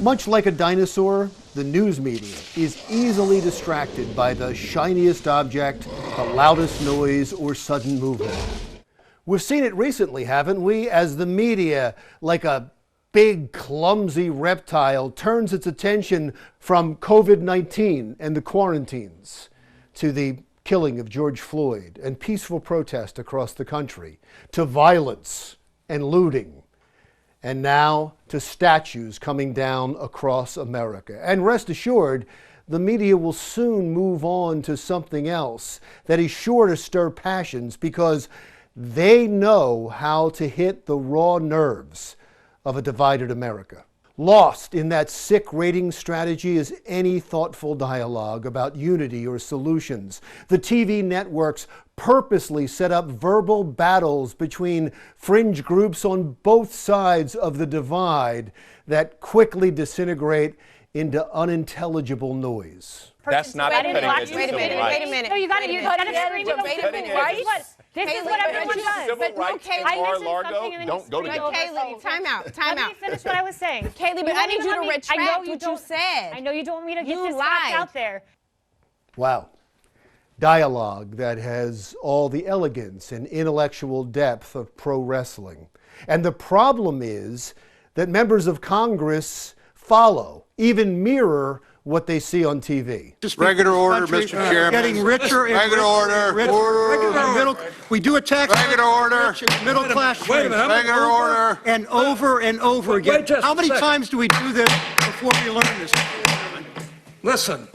Much like a dinosaur, the news media is easily distracted by the shiniest object, the loudest noise, or sudden movement. We've seen it recently, haven't we, as the media, like a big, clumsy reptile, turns its attention from COVID-19 and the quarantines to the killing of George Floyd and peaceful protest across the country, to violence and looting, and now to statues coming down across America. And rest assured, the media will soon move on to something else that is sure to stir passions, because they know how to hit the raw nerves of a divided America. Lost in that sick rating strategy is any thoughtful dialogue about unity or solutions. The TV networks purposely set up verbal battles between fringe groups on both sides of the divide that quickly disintegrate into unintelligible noise. That's not putting it into Wait a minute. No, you got to scream with Wait a minute. right? This is what everyone does. Civil rights in Mar-a-Lago don't go together. Kaylee, time out. Let me finish what I was saying. Kaylee, but I need you to retract what you said. I know you don't want me to get this fact out there. Wow. Dialogue that has all the elegance and intellectual depth of pro wrestling. And the problem is that members of Congress follow, even mirror, what they see on TV. Regular order, Mr. Chairman. Getting richer and regular order. We do a tax. Regular order. Middle class. Wait a minute. Regular order. And over again. How many times do we do this before we learn this? Listen.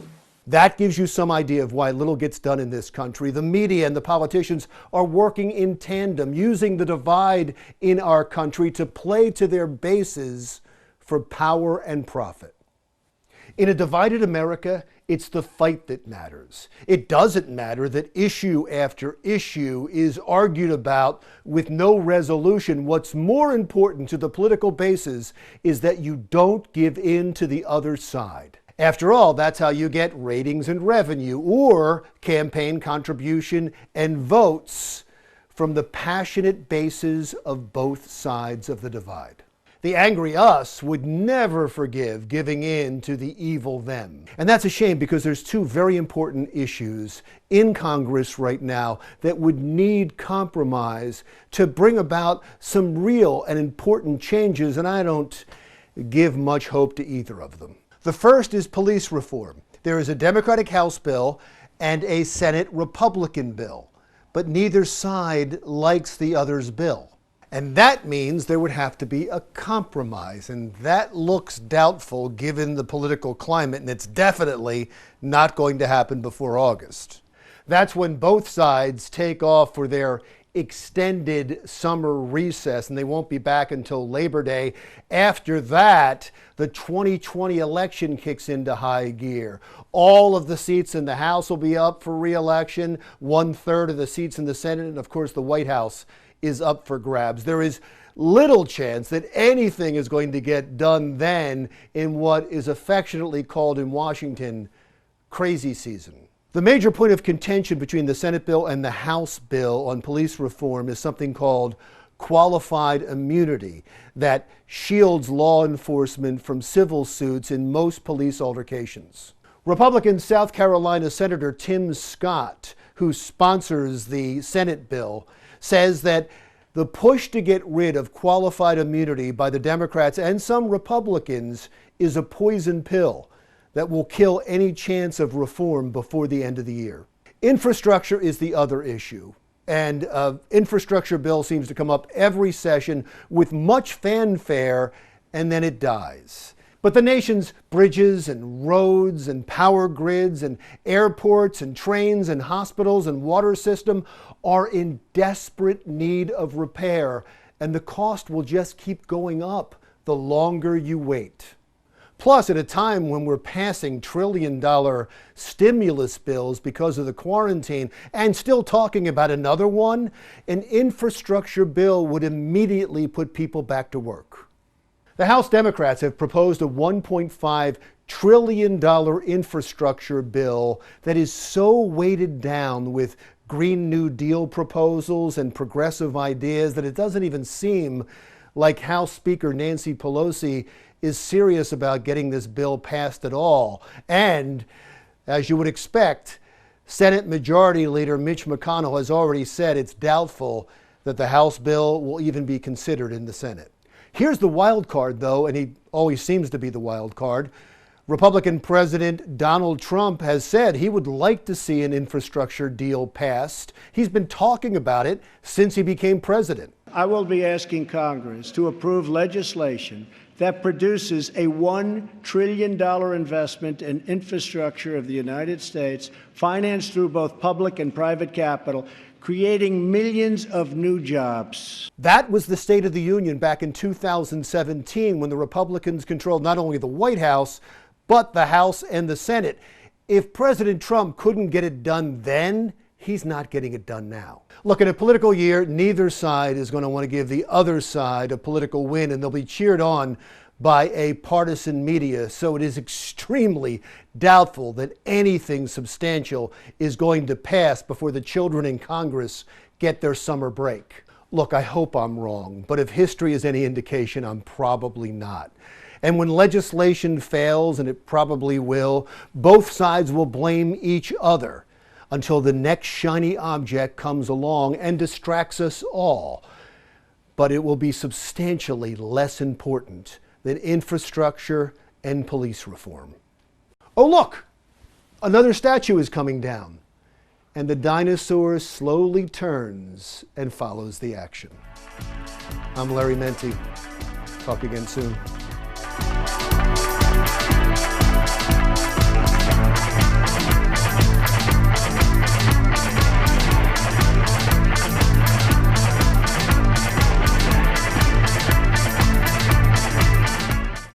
That gives you some idea of why little gets done in this country. The media and the politicians are working in tandem, using the divide in our country to play to their bases for power and profit. In a divided America, it's the fight that matters. It doesn't matter that issue after issue is argued about with no resolution. What's more important to the political bases is that you don't give in to the other side. After all, that's how you get ratings and revenue, or campaign contribution and votes from the passionate bases of both sides of the divide. The angry us would never forgive giving in to the evil them. And that's a shame, because there's two very important issues in Congress right now that would need compromise to bring about some real and important changes, and I don't give much hope to either of them. The first is police reform. There is a Democratic House bill and a Senate Republican bill, but neither side likes the other's bill. And that means there would have to be a compromise, and that looks doubtful given the political climate, and it's definitely not going to happen before August. That's when both sides take off for their extended summer recess, and they won't be back until Labor Day. After that, the 2020 election kicks into high gear. All of the seats in the House will be up for re-election, 1/3 of the seats in the Senate, and of course the White House is up for grabs. There is little chance that anything is going to get done then in what is affectionately called in Washington crazy season. The major point of contention between the Senate bill and the House bill on police reform is something called qualified immunity that shields law enforcement from civil suits in most police altercations. Republican South Carolina Senator Tim Scott, who sponsors the Senate bill, says that the push to get rid of qualified immunity by the Democrats and some Republicans is a poison pill that will kill any chance of reform before the end of the year. Infrastructure is the other issue, and an infrastructure bill seems to come up every session with much fanfare, and then it dies. But the nation's bridges and roads and power grids and airports and trains and hospitals and water system are in desperate need of repair, and the cost will just keep going up the longer you wait. Plus, at a time when we're passing trillion-dollar stimulus bills because of the quarantine and still talking about another one, an infrastructure bill would immediately put people back to work. The House Democrats have proposed a $1.5 trillion infrastructure bill that is so weighted down with Green New Deal proposals and progressive ideas that it doesn't even seem like House Speaker Nancy Pelosi is serious about getting this bill passed at all. And, as you would expect, Senate Majority Leader Mitch McConnell has already said it's doubtful that the House bill will even be considered in the Senate. Here's the wild card, though, and he always seems to be the wild card. Republican President Donald Trump has said he would like to see an infrastructure deal passed. He's been talking about it since he became president. I will be asking Congress to approve legislation that produces a $1 trillion investment in infrastructure of the United States, financed through both public and private capital, creating millions of new jobs. That was the State of the Union back in 2017 when the Republicans controlled not only the White House, but the House and the Senate. If President Trump couldn't get it done then, he's not getting it done now. Look, in a political year, neither side is going to want to give the other side a political win, and they'll be cheered on by a partisan media, so it is extremely doubtful that anything substantial is going to pass before the children in Congress get their summer break. Look, I hope I'm wrong, but if history is any indication, I'm probably not. And when legislation fails, and it probably will, both sides will blame each other until the next shiny object comes along and distracts us all. But it will be substantially less important than infrastructure and police reform. Oh, look! Another statue is coming down, and the dinosaur slowly turns and follows the action. I'm Larry Mendte. Talk again soon.